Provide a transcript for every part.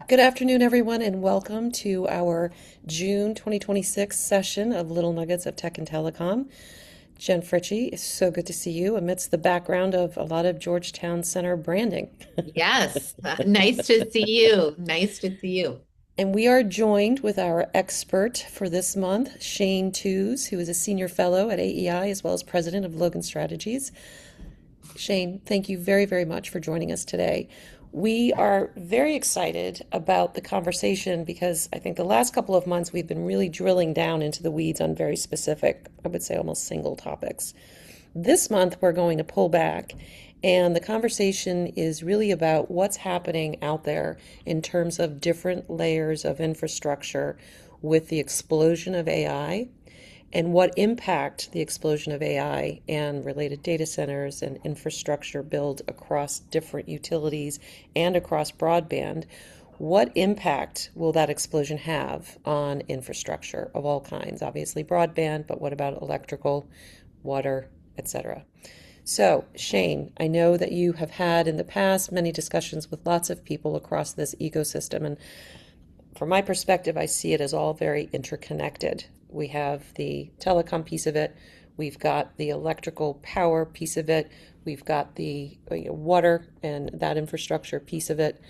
Good afternoon, everyone, and welcome to our June 2026 session of Little Nuggets of Tech and Telecom. Jen Fritchie, it's so good to see you amidst the background of a lot of Georgetown Center branding. Yes, nice to see you. Nice to see you. And we are joined with our expert for this month, Shane Tews, who is a Senior Fellow at AEI as well as President of Logan Strategies. Shane, thank you very, very much for joining us today. We are very excited about the conversation because I think the last couple of months we've been really drilling down into the weeds on very specific, I would say almost single topics. This month we're going to pull back, and the conversation is really about what's happening out there in terms of different layers of infrastructure with the explosion of AI and what impact the explosion of AI and related data centers and infrastructure build across different utilities and across broadband. What impact will that explosion have on infrastructure of all kinds? Obviously, broadband, but what about electrical, water, etc.? So, Shane, I know that you have had in the past many discussions with lots of people across this ecosystem, and from my perspective, I see it as all very interconnected. We have the telecom piece of it, we've got the electrical power piece of it, we've got the water and that infrastructure piece of it.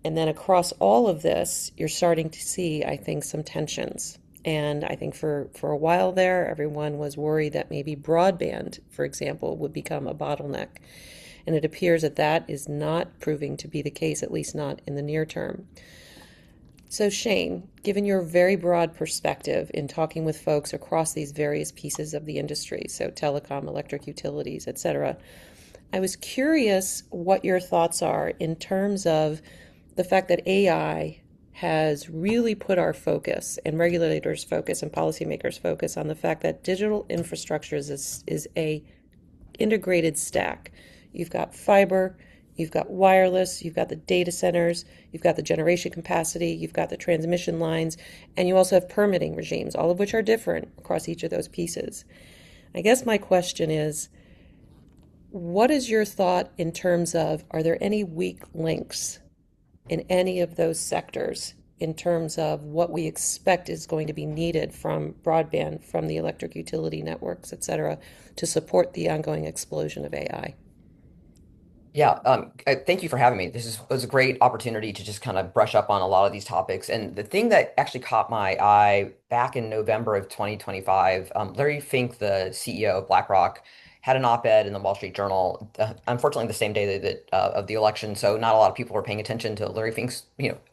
And then across all of this, you're starting to see, I think, some tensions. And I think for a while there, everyone was worried that maybe broadband, for example, would become a bottleneck. And it appears that that is not proving to be the case, at least not in the near term. So, Shane, given your very broad perspective in talking with folks across these various pieces of the industry, so telecom, electric utilities, et cetera, I was curious what your thoughts are in terms of the fact that AI has really put our focus and regulators' focus and policymakers' focus on the fact that digital infrastructure is a integrated stack. You've got fiber, you've got wireless, you've got the data centers, you've got the generation capacity, you've got the transmission lines, and you also have permitting regimes, all of which are different across each of those pieces. I guess my question is, what is your thought in terms of are there any weak links in any of those sectors in terms of what we expect is going to be needed from broadband, from the electric utility networks, et cetera, to support the ongoing explosion of AI? Yeah, thank you for having me. Was a great opportunity to just kind of brush up on a lot of these topics. And the thing that actually caught my eye back in November of 2025, Larry Fink, the CEO of BlackRock, had an op-ed in the Wall Street Journal, unfortunately the same day of the election. So not a lot of people were paying attention to Larry Fink's,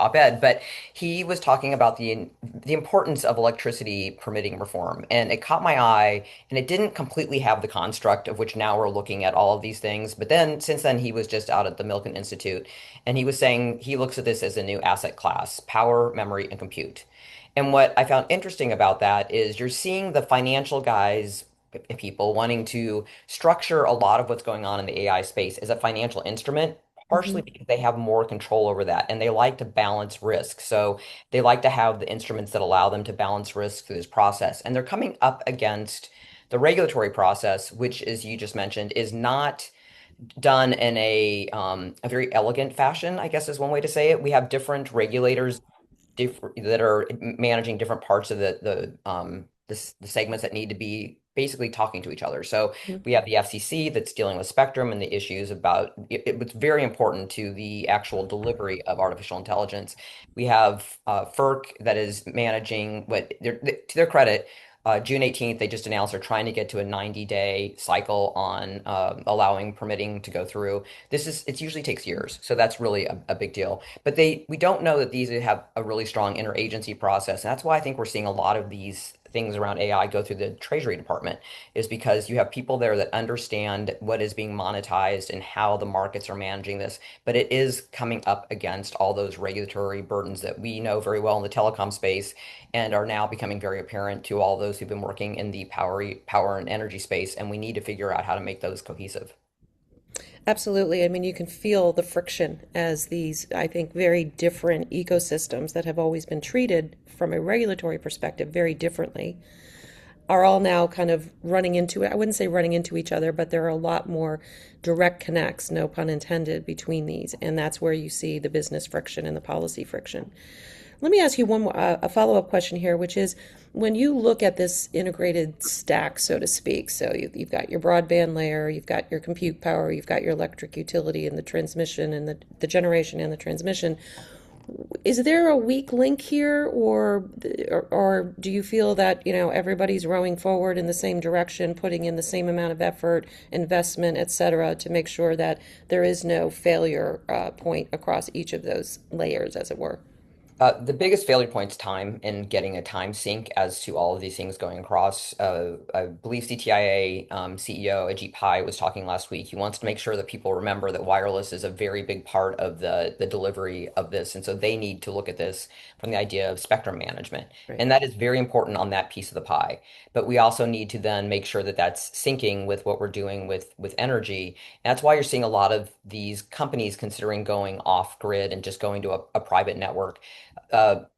op-ed, but he was talking about the importance of electricity permitting reform, and it caught my eye. And it didn't completely have the construct of which now we're looking at all of these things. But then since then, he was just out at the Milken Institute, and he was saying he looks at this as a new asset class: power, memory, and compute. And what I found interesting about that is you're seeing the financial guys, people wanting to structure a lot of what's going on in the AI space as a financial instrument, partially Mm-hmm. because they have more control over that and they like to balance risk. So they like to have the instruments that allow them to balance risk through this process. And they're coming up against the regulatory process, which, as you just mentioned, is not done in a very elegant fashion, I guess is one way to say it. We have different regulators that are managing different parts of the segments that need to be basically talking to each other. So we have the FCC that's dealing with spectrum and the issues about it's very important to the actual delivery of artificial intelligence. We have FERC that is managing to their credit. June 18th, they just announced they're trying to get to a 90-day cycle on allowing permitting to go through. It usually takes years, so that's really a big deal. But we don't know that these have a really strong interagency process. And that's why I think we're seeing a lot of these things around AI go through the Treasury Department, is because you have people there that understand what is being monetized and how the markets are managing this. But it is coming up against all those regulatory burdens that we know very well in the telecom space and are now becoming very apparent to all those who've been working in the power and energy space. And we need to figure out how to make those cohesive. Absolutely. I mean, you can feel the friction as these, I think, very different ecosystems that have always been treated from a regulatory perspective very differently are all now kind of running into it. I wouldn't say running into each other, but there are a lot more direct connects, no pun intended, between these. And that's where you see the business friction and the policy friction. Let me ask you one more, a follow-up question here, which is when you look at this integrated stack, so to speak, so you've got your broadband layer, you've got your compute power, you've got your electric utility and the transmission and the generation and the transmission. Is there a weak link here, or do you feel that, everybody's rowing forward in the same direction, putting in the same amount of effort, investment, et cetera, to make sure that there is no failure point across each of those layers, as it were? The biggest failure point is time and getting a time sync as to all of these things going across. I believe CTIA CEO Ajit Pai was talking last week. He wants to make sure that people remember that wireless is a very big part of the delivery of this. And so they need to look at this from the idea of spectrum management. Right. And that is very important on that piece of the pie. But we also need to then make sure that that's syncing with what we're doing with energy. And that's why you're seeing a lot of these companies considering going off grid and just going to a private network.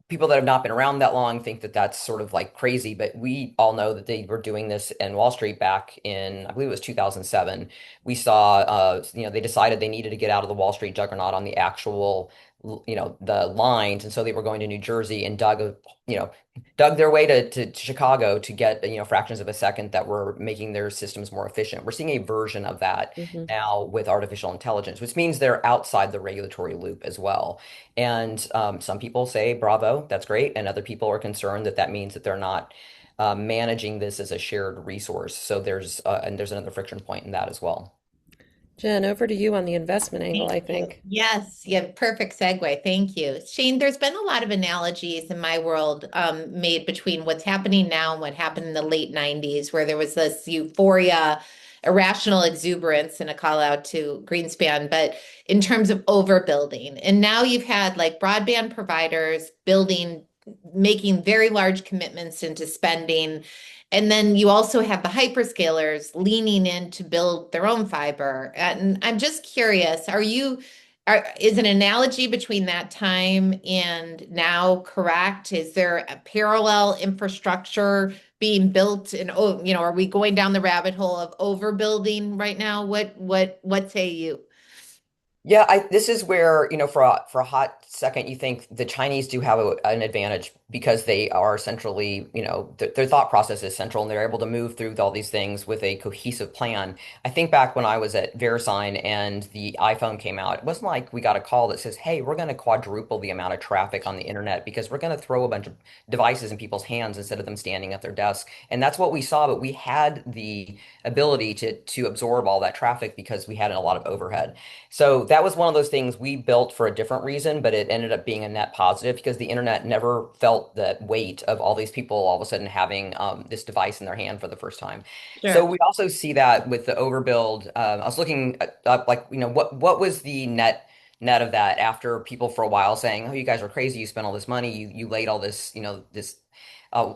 People that have not been around that long think that that's sort of like crazy, but we all know that they were doing this in Wall Street back in, I believe it was 2007. We saw, they decided they needed to get out of the Wall Street juggernaut on the actual, the lines, and so they were going to New Jersey and you know, dug their way to Chicago to get, fractions of a second that were making their systems more efficient. We're seeing a version of that Hmm. now with artificial intelligence, which means they're outside the regulatory loop as well. And some people say, bravo, that's great. And other people are concerned that that means that they're not managing this as a shared resource. So there's another friction point in that as well. Jen, over to you on the investment angle, Thank I you. think. Yes, yeah, perfect segue. Thank you. Shane, there's been a lot of analogies in my world made between what's happening now and what happened in the late 90s, where there was this euphoria, irrational exuberance, and a call out to Greenspan, but in terms of overbuilding. And now you've had like broadband providers building, making very large commitments into spending. And then you also have the hyperscalers leaning in to build their own fiber. And I'm just curious, is an analogy between that time and now correct? Is there a parallel infrastructure being built and are we going down the rabbit hole of overbuilding right now? What say you? Yeah, this is where, for a hot second, you think the Chinese do have an advantage because they are centrally, their thought process is central and they're able to move through all these things with a cohesive plan. I think back when I was at VeriSign and the iPhone came out, it wasn't like we got a call that says, hey, we're going to quadruple the amount of traffic on the internet because we're going to throw a bunch of devices in people's hands instead of them standing at their desk. And that's what we saw, but we had the ability to absorb all that traffic because we had a lot of overhead. So that was one of those things we built for a different reason, but it ended up being a net positive because the internet never felt the weight of all these people all of a sudden having this device in their hand for the first time. So Sure. we also see that with the overbuild. I was looking up, like, what was the net of that after people for a while saying, "Oh, you guys are crazy! You spent all this money, you laid all this, this."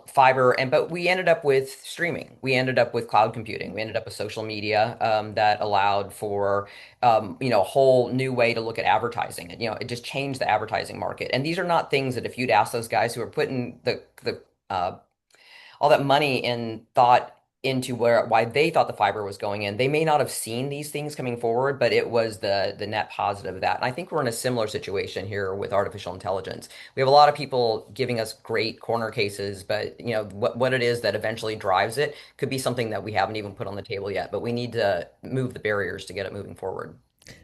Fiber, but we ended up with streaming. We ended up with cloud computing. We ended up with social media that allowed for a whole new way to look at advertising. And, it just changed the advertising market. And these are not things that if you'd ask those guys who are putting the all that money and thought into why they thought the fiber was going in, they may not have seen these things coming forward, but it was the net positive of that. And I think we're in a similar situation here with artificial intelligence. We have a lot of people giving us great corner cases, but what it is that eventually drives it could be something that we haven't even put on the table yet, but we need to move the barriers to get it moving forward.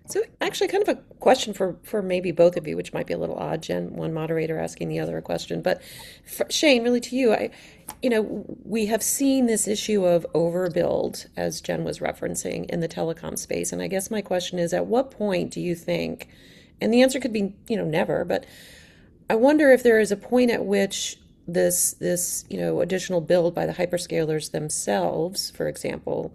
So, actually, kind of a question for maybe both of you, which might be a little odd, Jen, one moderator asking the other a question. But Shane, really to you, we have seen this issue of overbuild, as Jen was referencing, in the telecom space. And I guess my question is, at what point do you think, and the answer could be, never, but I wonder if there is a point at which this additional build by the hyperscalers themselves, for example,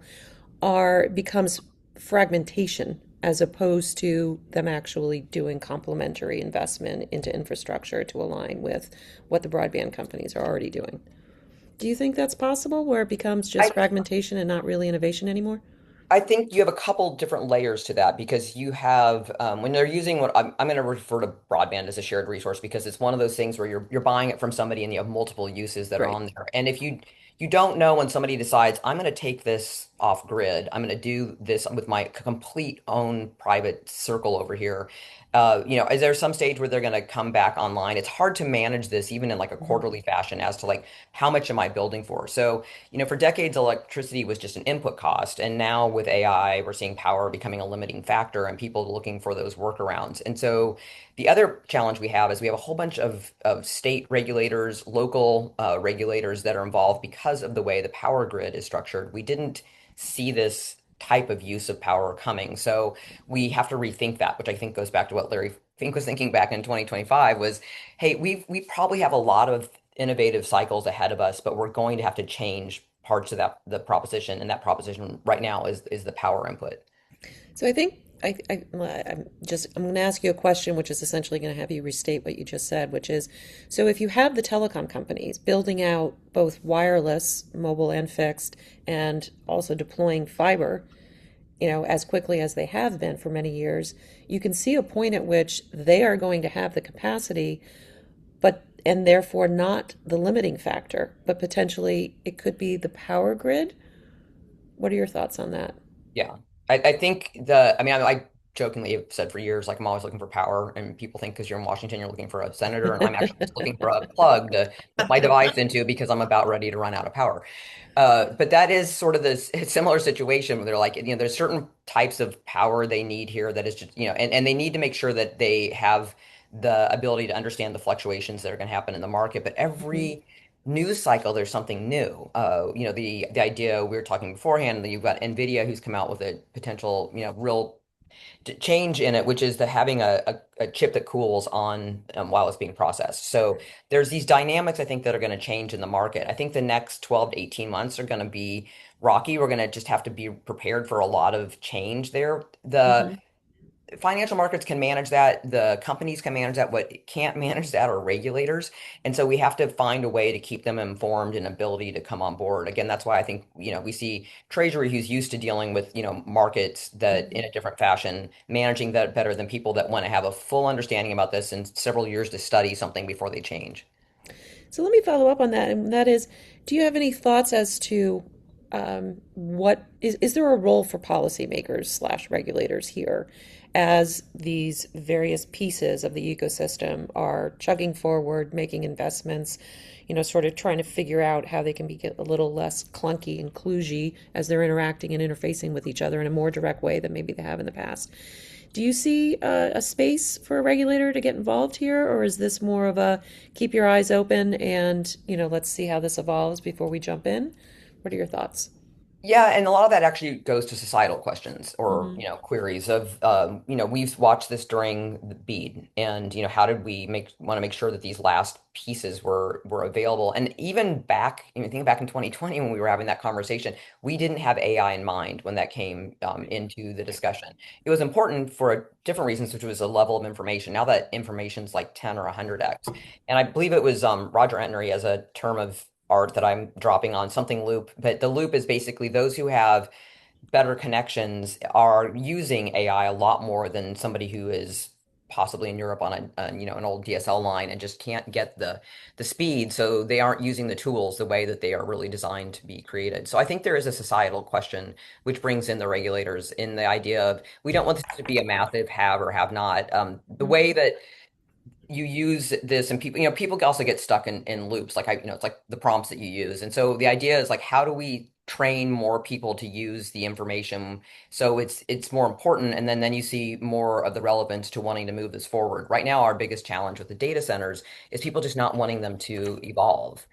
are becomes fragmentation as opposed to them actually doing complementary investment into infrastructure to align with what the broadband companies are already doing. Do you think that's possible where it becomes just I fragmentation and not really innovation anymore? I think you have a couple different layers to that because you have when they're using what I'm going to refer to broadband as a shared resource because it's one of those things where you're buying it from somebody and you have multiple uses that are Right. on there. And if you don't know when somebody decides, I'm going to take this off grid. I'm going to do this with my complete own private circle over here. Is there some stage where they're going to come back online? It's hard to manage this even in like a Mhm. quarterly fashion as to like how much am I building for? So, for decades, electricity was just an input cost. And now with AI, we're seeing power becoming a limiting factor and people looking for those workarounds. And so the other challenge we have is we have a whole bunch of state regulators, local regulators that are involved because of the way the power grid is structured. We didn't see this type of use of power coming. So we have to rethink that, which I think goes back to what Larry Fink was thinking back in 2025 was, hey, we probably have a lot of innovative cycles ahead of us, but we're going to have to change parts of that the proposition, and that proposition right now is the power input. So I think I'm going to ask you a question, which is essentially going to have you restate what you just said, which is, so if you have the telecom companies building out both wireless, mobile and fixed, and also deploying fiber, as quickly as they have been for many years, you can see a point at which they are going to have the capacity, but and therefore not the limiting factor, but potentially it could be the power grid. What are your thoughts on that? Yeah. I think I jokingly have said for years, like I'm always looking for power, and people think because you're in Washington, you're looking for a senator, and I'm actually just looking for a plug to put my device into because I'm about ready to run out of power. But that is sort of this similar situation where they're like, there's certain types of power they need here that is just, and they need to make sure that they have the ability to understand the fluctuations that are going to happen in the market. But Mhm. every news cycle, there's something new. The idea we were talking beforehand that you've got NVIDIA who's come out with a potential, real change in it, which is the having a chip that cools on while it's being processed. So there's these dynamics I think that are going to change in the market. I think the next 12 to 18 months are going to be rocky. We're going to just have to be prepared for a lot of change there. The Mhm. financial markets can manage that. The companies can manage that. What can't manage that are regulators. And so we have to find a way to keep them informed and ability to come on board. Again, that's why I think, we see Treasury who's used to dealing with, markets that in Mhm. a different fashion, managing that better than people that want to have a full understanding about this and several years to study something before they change. So let me follow up on that, and that is, do you have any thoughts as to what is there a role for policymakers slash regulators here as these various pieces of the ecosystem are chugging forward, making investments, sort of trying to figure out how they can be a little less clunky and kludgy as they're interacting and interfacing with each other in a more direct way than maybe they have in the past? Do you see a space for a regulator to get involved here, or is this more of a keep your eyes open and, let's see how this evolves before we jump in? What are your thoughts? Yeah, and a lot of that actually goes to societal questions or, Hmm. queries of, we've watched this during the BEAD and, how did we want to make sure that these last pieces were available? And even back, think back in 2020 when we were having that conversation, we didn't have AI in mind when that came into the discussion. It was important for different reasons, which was a level of information. Now that information's like 10 or 100x. And I believe it was Roger Entner, he has a term of art that I'm dropping on something loop, but the loop is basically those who have better connections are using AI a lot more than somebody who is possibly in Europe on an old DSL line and just can't get the speed, so they aren't using the tools the way that they are really designed to be created. So I think there is a societal question which brings in the regulators in the idea of we don't want this to be a massive have or have not. The Hmm. way that you use this and people people also get stuck in loops like it's like the prompts that you use, and so the idea is like how do we train more people to use the information so it's more important, and then you see more of the relevance to wanting to move this forward. Right now our biggest challenge with the data centers is people just not wanting them to evolve.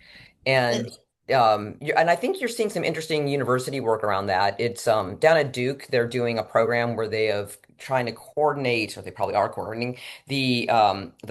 And and I think you're seeing some interesting university work around that. It's down at Duke, they're doing a program where they have trying to coordinate, or they probably are coordinating the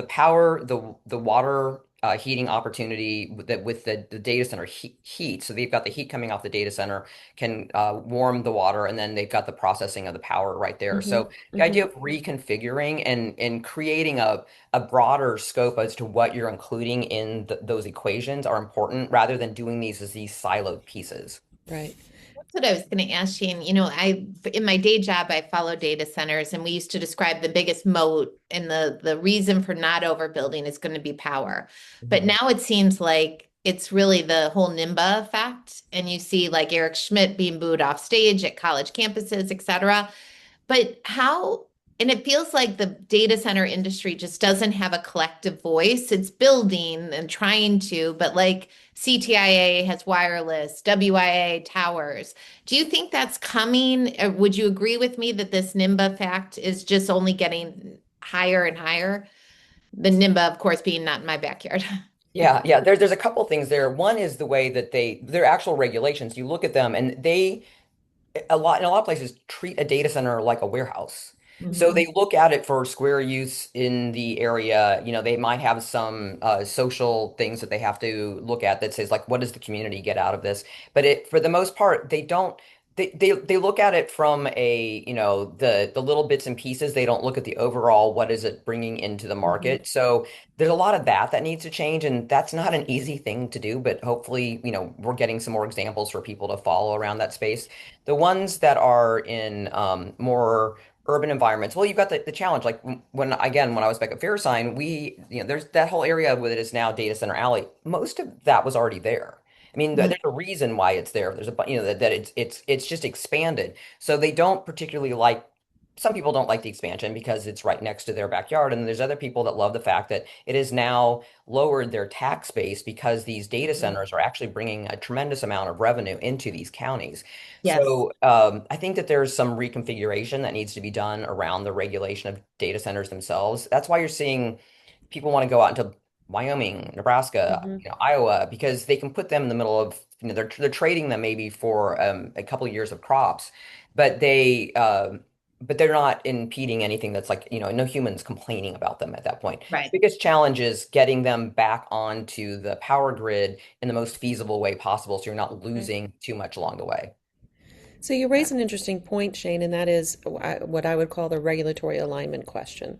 power, the water heating opportunity with the data center heat. So they've got the heat coming off the data center can warm the water, and then they've got the processing of the power right there. Hmm. So the Hmm. idea of reconfiguring and creating a broader scope as to what you're including in those equations are important rather than doing these as these siloed pieces. Right. That's what I was going to ask Shane. In my day job, I follow data centers, and we used to describe the biggest moat and the reason for not overbuilding is going to be power. But Mhm. now it seems like it's really the whole NIMBA effect. And you see like Eric Schmidt being booed off stage at college campuses, et cetera. But how, and it feels like the data center industry just doesn't have a collective voice. It's building and trying to, but like CTIA has wireless, WIA towers. Do you think that's coming? Or would you agree with me that this NIMBA fact is just only getting higher and higher? The NIMBA, of course, being not in my backyard. Yeah, yeah. There's a couple things there. One is the way that their actual regulations, you look at them and they in a lot of places treat a data center like a warehouse. So Mhm. they look at it for square use in the area. They might have some social things that they have to look at that says like, what does the community get out of this? But for the most part, they don't. They look at it from the little bits and pieces. They don't look at the overall, what is it bringing into the Mhm. market. So there's a lot of that needs to change, and that's not an easy thing to do. But hopefully, we're getting some more examples for people to follow around that space. The ones that are in more urban environments, well, you've got the challenge. Like when I was back at Fairsign, there's that whole area that is now Data Center Alley. Most of that was already there. I mean, Mhm. there's a reason why it's there. There's that it's just expanded. So they don't particularly like. Some people don't like the expansion because it's right next to their backyard, and there's other people that love the fact that it has now lowered their tax base because these data Mhm. centers are actually bringing a tremendous amount of revenue into these counties. Yes. So I think that there's some reconfiguration that needs to be done around the regulation of data centers themselves. That's why you're seeing people want to go out into Wyoming, Nebraska, Hmm. Iowa, because they can put them in the middle of, they're trading them maybe for a couple of years of crops, but they're not impeding anything that's like, no humans complaining about them at that point. Right. Biggest challenge is getting them back onto the power grid in the most feasible way possible so you're not Right. losing too much along the way. So you raise an interesting point, Shane, and that is what I would call the regulatory alignment question,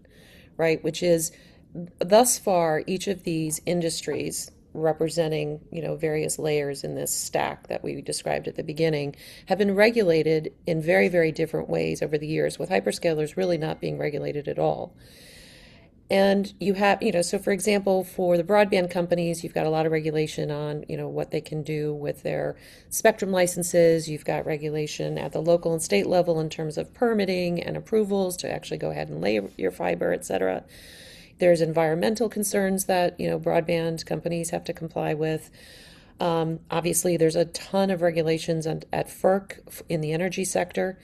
right? Which is thus far, each of these industries representing, various layers in this stack that we described at the beginning have been regulated in very, very different ways over the years, with hyperscalers really not being regulated at all. And you have, so for example, for the broadband companies, you've got a lot of regulation on, what they can do with their spectrum licenses. You've got regulation at the local and state level in terms of permitting and approvals to actually go ahead and lay your fiber, et cetera. There's environmental concerns that, broadband companies have to comply with. Obviously, there's a ton of regulations at FERC in the energy sector.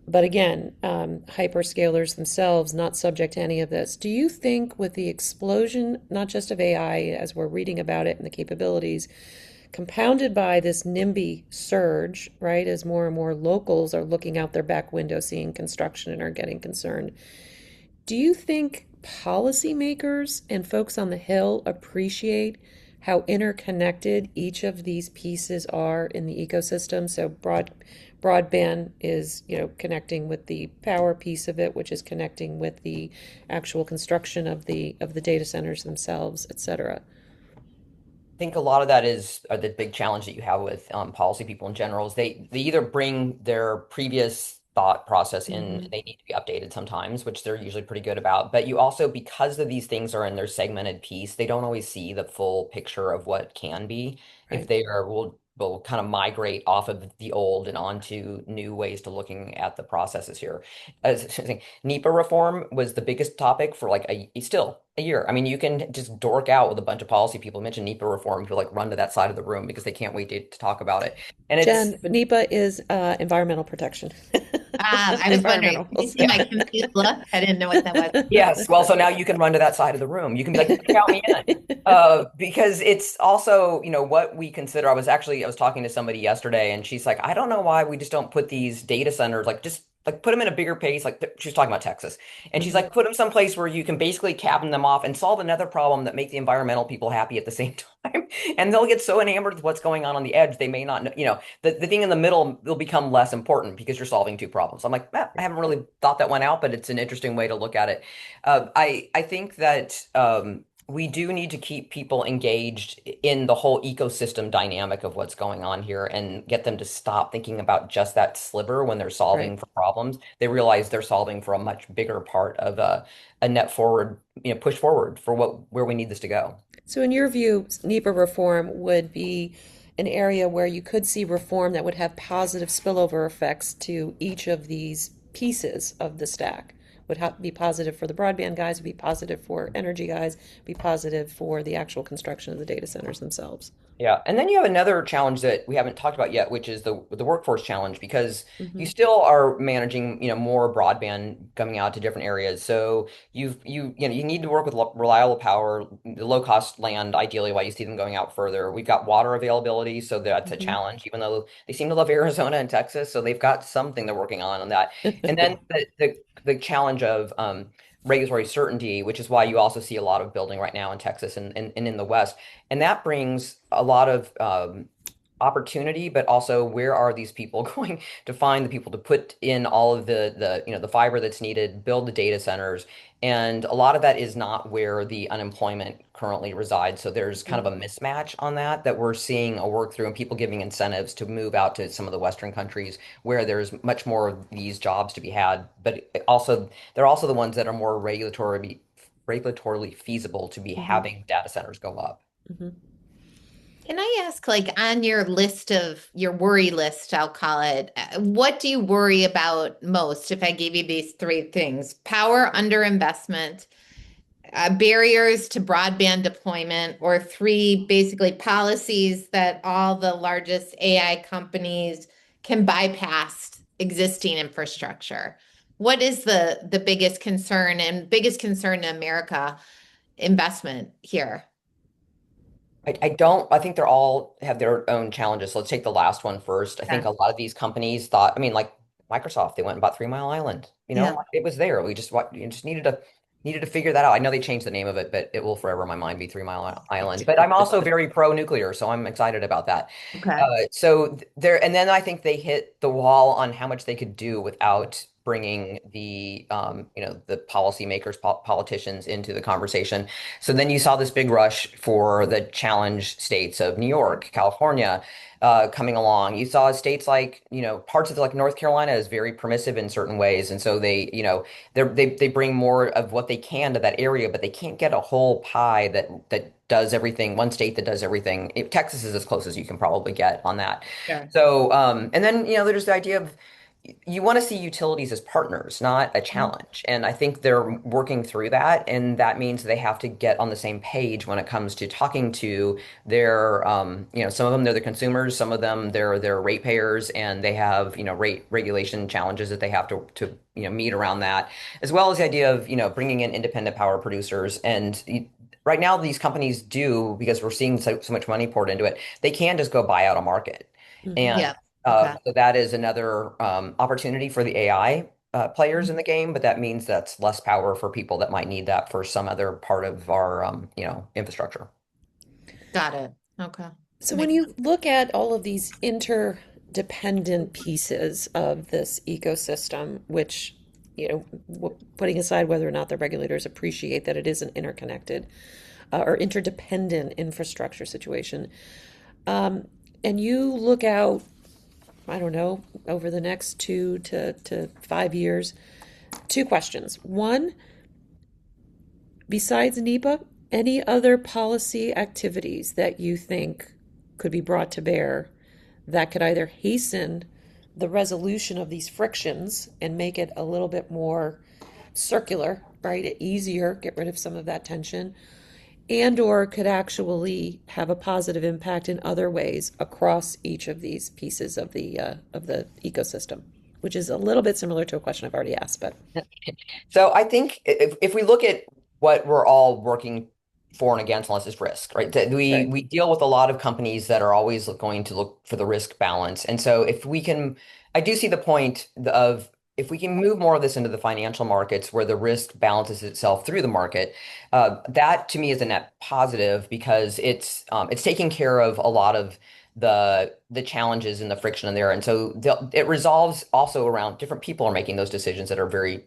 But again, hyperscalers themselves not subject to any of this. Do you think with the explosion, not just of AI as we're reading about it and the capabilities, compounded by this NIMBY surge, right, as more and more locals are looking out their back window seeing construction and are getting concerned, do you think policymakers and folks on the Hill appreciate how interconnected each of these pieces are in the ecosystem? So broadband is, connecting with the power piece of it, which is connecting with the actual construction of the data centers themselves, et cetera. Think a lot of that is the big challenge that you have with policy people in general is they either bring their previous thought process in, Hmm. they need to be updated sometimes, which they're usually pretty good about. But you also, because of these things are in their segmented piece, they don't always see the full picture of what can be if Right. they will kind of migrate off of the old and onto new ways to looking at the processes here. As NEPA reform was the biggest topic for like still a year. I mean, you can just dork out with a bunch of policy people mention NEPA reform who like run to that side of the room because they can't wait to talk about it. And it's Jen, NEPA is environmental protection. I was wondering, Environmental, did we'll you see say. my confused look? I didn't know what that was. yes. Well, so now you can run to that side of the room. You can be like, count me in. Because it's also, what we consider. I was talking to somebody yesterday and she's like, I don't know why we just don't put these data centers, like just like put them in a bigger pace. Like she's talking about Texas. And she's Mhm. like, put them someplace where you can basically cabin them off and solve another problem that make the environmental people happy at the same time. And they'll get so enamored with what's going on the edge, they may not know, the thing in the middle will become less important because you're solving two problems. I'm like, I haven't really thought that one out, but it's an interesting way to look at it. I think that we do need to keep people engaged in the whole ecosystem dynamic of what's going on here and get them to stop thinking about just that sliver when they're Right. solving for problems. They realize they're solving for a much bigger part of a net forward, push forward for where we need this to go. So, in your view, NEPA reform would be an area where you could see reform that would have positive spillover effects to each of these pieces of the stack. Be positive for the broadband guys, would be positive for energy guys, be positive for the actual construction of the data centers themselves. Yeah, and then you have another challenge that we haven't talked about yet, which is the workforce challenge, because you Hmm. still are managing, more broadband coming out to different areas. So you need to work with reliable power, the low cost land, ideally, while you see them going out further. We've got water availability, so that's a Hmm. challenge, even though they seem to love Arizona and Texas, so they've got something they're working on that. And then the challenge of regulatory certainty, which is why you also see a lot of building right now in Texas and in the West. And that brings a lot of opportunity, but also where are these people going to find the people to put in all of the fiber that's needed, build the data centers, and a lot of that is not where the unemployment currently resides. So there's kind of a mismatch on that we're seeing a work through and people giving incentives to move out to some of the Western countries where there's much more of these jobs to be had, but also they're also the ones that are more regulatorily feasible to be Hmm. having data centers go up. Hmm. Can I ask, like, on your list of your worry list, I'll call it, what do you worry about most if I gave you these three things? Power underinvestment, barriers to broadband deployment, or three basically policies that all the largest AI companies can bypass existing infrastructure. What is the biggest concern and biggest concern in America investment here? I think they're all have their own challenges. So let's take the last one first. I think Yeah. a lot of these companies thought, I mean, like Microsoft, they went and bought 3 Mile Island. Yeah. It was there. We just what you just needed to figure that out. I know they changed the name of it, but it will forever in my mind be 3 Mile Island. But I'm also very pro nuclear, so I'm excited about that. Okay. There, and then I think they hit the wall on how much they could do without bringing the policymakers, politicians into the conversation. So then you saw this big rush for the challenge states of New York, California, coming along. You saw states like, parts of like North Carolina is very permissive in certain ways, and so they bring more of what they can to that area, but they can't get a whole pie that does everything. One state that does everything. Texas is as close as you can probably get on that. Sure. So, and then there's the idea of you want to see utilities as partners, not a challenge. And I think they're working through that. And that means they have to get on the same page when it comes to talking to their, some of them, they're the consumers, some of them, they're ratepayers, and they have, rate regulation challenges that they have to meet around that, as well as the idea of, bringing in independent power producers. And right now, these companies do, because we're seeing so much money poured into it, they can just go buy out a market. Hmm. And Yeah. Okay. so that is another opportunity for the AI players in the game, but that means that's less power for people that might need that for some other part of our, infrastructure. Got it. Okay. So, when you look at all of these interdependent pieces of this ecosystem, which, putting aside whether or not the regulators appreciate that it is an interconnected or interdependent infrastructure situation, and you look out, I don't know, over the next 2 to 5 years, two questions. One, besides NEPA, any other policy activities that you think could be brought to bear that could either hasten the resolution of these frictions and make it a little bit more circular, right? Easier, get rid of some of that tension, and or could actually have a positive impact in other ways across each of these pieces of the ecosystem, which is a little bit similar to a question I've already asked, but So I think if we look at what we're all working for and against, unless it's risk, right? That we right. we deal with a lot of companies that are always going to look for the risk balance. And so if we can, I do see the point of if we can move more of this into the financial markets where the risk balances itself through the market, that to me is a net positive because it's taking care of a lot of the challenges and the friction in there. And so it resolves also around different people are making those decisions that are very,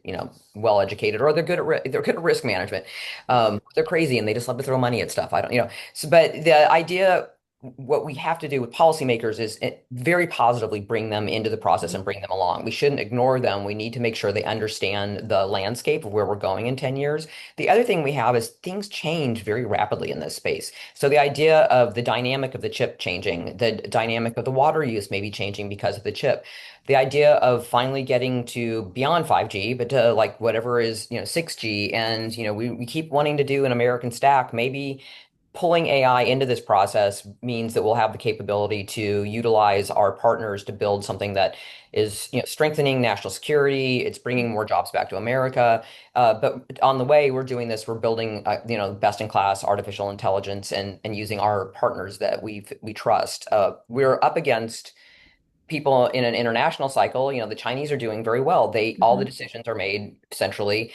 well educated, or they're good at risk management. They're crazy and they just love to throw money at stuff. I don't, so, but the idea, what we have to do with policymakers is very positively bring them into the process and bring them along. We shouldn't ignore them. We need to make sure they understand the landscape of where we're going in 10 years. The other thing we have is things change very rapidly in this space. So the idea of the dynamic of the chip changing, the dynamic of the water use may be changing because of the chip. The idea of finally getting to beyond 5G, but to like whatever is, 6G, and we keep wanting to do an American stack. Maybe pulling AI into this process means that we'll have the capability to utilize our partners to build something that is, strengthening national security. It's bringing more jobs back to America. But on the way, we're doing this. We're building, best in class artificial intelligence and using our partners that we trust. We're up against people in an international cycle. The Chinese are doing very well. All the Mhm. decisions are made centrally.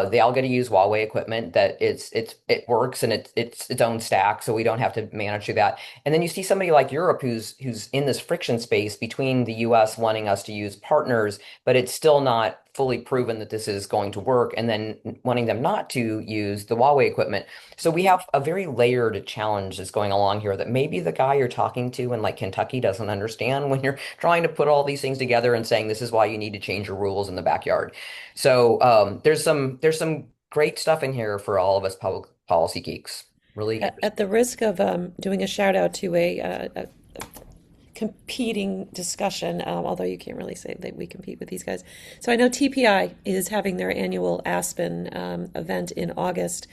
They all get to use Huawei equipment that it works, and it's its own stack, so we don't have to manage through that. And then you see somebody like Europe who's in this friction space between the US wanting us to use partners, but it's still not fully proven that this is going to work, and then wanting them not to use the Huawei equipment. So we have a very layered challenge that's going along here that maybe the guy you're talking to in like Kentucky doesn't understand when you're trying to put all these things together and saying this is why you need to change your rules in the backyard. So there's some great stuff in here for all of us public policy geeks. Really At interesting. the risk of doing a shout out to a competing discussion, although you can't really say that we compete with these guys. So I know TPI is having their annual Aspen event in August.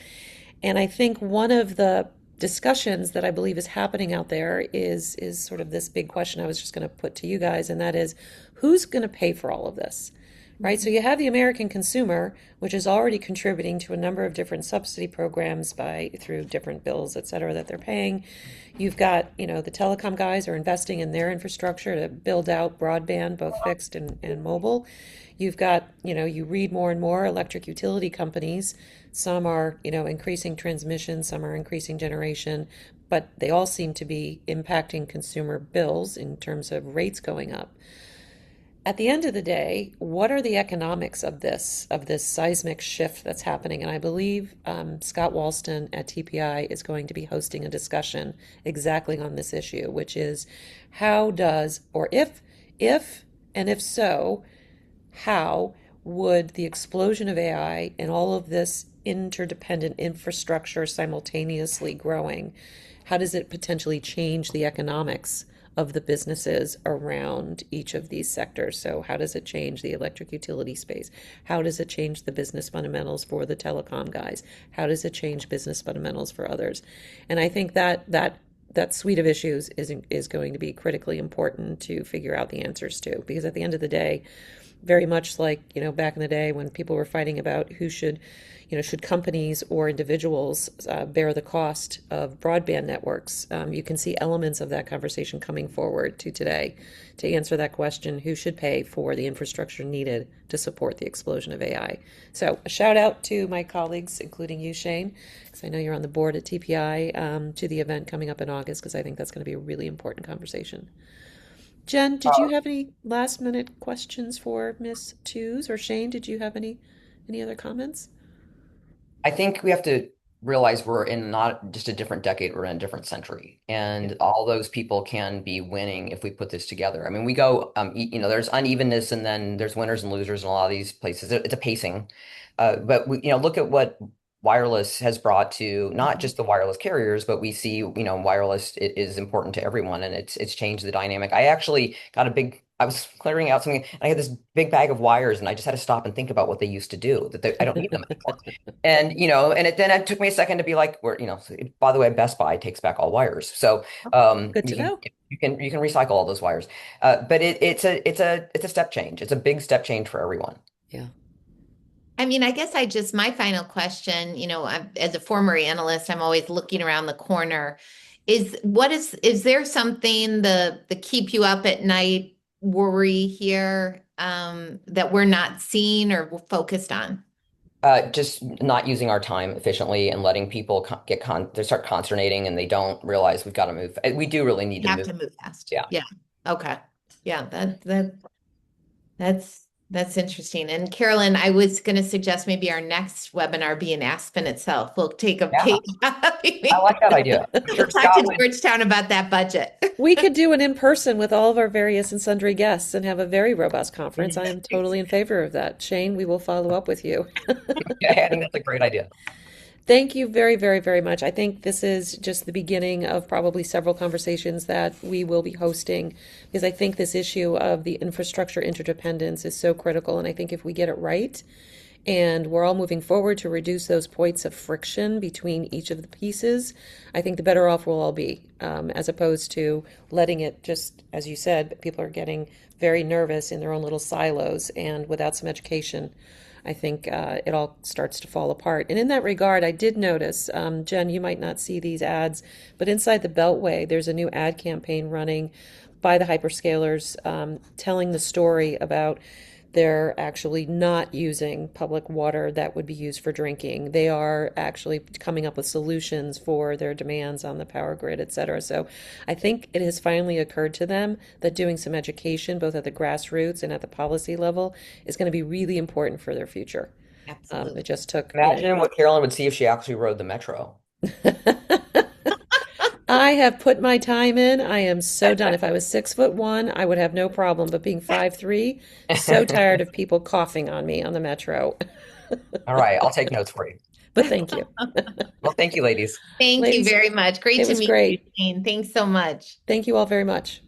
And I think one of the discussions that I believe is happening out there is sort of this big question I was just going to put to you guys, and that is who's going to pay for all of this? Right? So you have the American consumer, which is already contributing to a number of different subsidy programs by through different bills, et cetera, that they're paying. You've got, the telecom guys are investing in their infrastructure to build out broadband, both fixed and mobile. You've got, you read more and more electric utility companies. Some are, increasing transmission, some are increasing generation, but they all seem to be impacting consumer bills in terms of rates going up. At the end of the day, what are the economics of this seismic shift that's happening? And I believe Scott Walston at TPI is going to be hosting a discussion exactly on this issue, which is how does, or if, and if so, how would the explosion of AI and all of this interdependent infrastructure simultaneously growing, how does it potentially change the economics of the businesses around each of these sectors? So how does it change the electric utility space? How does it change the business fundamentals for the telecom guys? How does it change business fundamentals for others? And I think that suite of issues is going to be critically important to figure out the answers to, because at the end of the day, very much like, back in the day when people were fighting about who should companies or individuals bear the cost of broadband networks. You can see elements of that conversation coming forward to today to answer that question: who should pay for the infrastructure needed to support the explosion of AI? So a shout out to my colleagues, including you, Shane, because I know you're on the board at TPI, to the event coming up in August, because I think that's going to be a really important conversation. Jen, did you have any last minute questions for Miss Tews, or Shane, did you have any other comments? I think we have to realize we're in not just a different decade, we're in a different century. Yeah. And all those people can be winning if we put this together. I mean, we go, there's unevenness, and then there's winners and losers in a lot of these places. It's a pacing. But look at what wireless has brought to not Mhm. just the wireless carriers, but we see, wireless is important to everyone, and it's changed the dynamic. I was clearing out something, and I had this big bag of wires, and I just had to stop and think about what they used to do, I don't need them anymore. And then it took me a second to be like, by the way, Best Buy takes back all wires, so Good you to can know. you can recycle all those wires. But it's a step change. It's a big step change for everyone. Yeah. I mean, I guess my final question, as a former analyst, I'm always looking around the corner. Is there something the keep you up at night worry here, that we're not seeing or focused on? Just not using our time efficiently and letting people they start consternating and they don't realize we've got to move. We do really need You to have move. to move fast. Yeah. Yeah. Okay. Yeah, that's interesting. And Carolyn, I was going to suggest maybe our next webinar be in Aspen itself. We'll take a Yeah. page out of I it. like that idea. I'm We'll sure talk Scott to would. Georgetown about that budget. We could do an in-person with all of our various and sundry guests and have a very robust conference. I am totally in favor of that. Shane, we will follow up with you. Yeah, I think that's a great idea. Thank you very, very, very much. I think this is just the beginning of probably several conversations that we will be hosting because I think this issue of the infrastructure interdependence is so critical. And I think if we get it right and we're all moving forward to reduce those points of friction between each of the pieces, I think the better off we'll all be, as opposed to letting it just, as you said, people are getting very nervous in their own little silos and without some education. I think it all starts to fall apart. And in that regard, I did notice, Jen, you might not see these ads, but inside the Beltway, there's a new ad campaign running by the hyperscalers telling the story about they're actually not using public water that would be used for drinking. They are actually coming up with solutions for their demands on the power grid, et cetera. So I think it has finally occurred to them that doing some education, both at the grassroots and at the policy level, is going to be really important for their future. It Absolutely. just took, Imagine what Carolyn would see if she actually rode the metro. I have put my time in. I am so done. If I was 6'1", I would have no problem. But being 5'3", so tired of people coughing on me on the metro. All right, I'll take notes for you. But thank you. Well, thank you, ladies. Thank you Ladies, very much. Great it to was meet you, great. Jane. Thanks so much. Thank you all very much.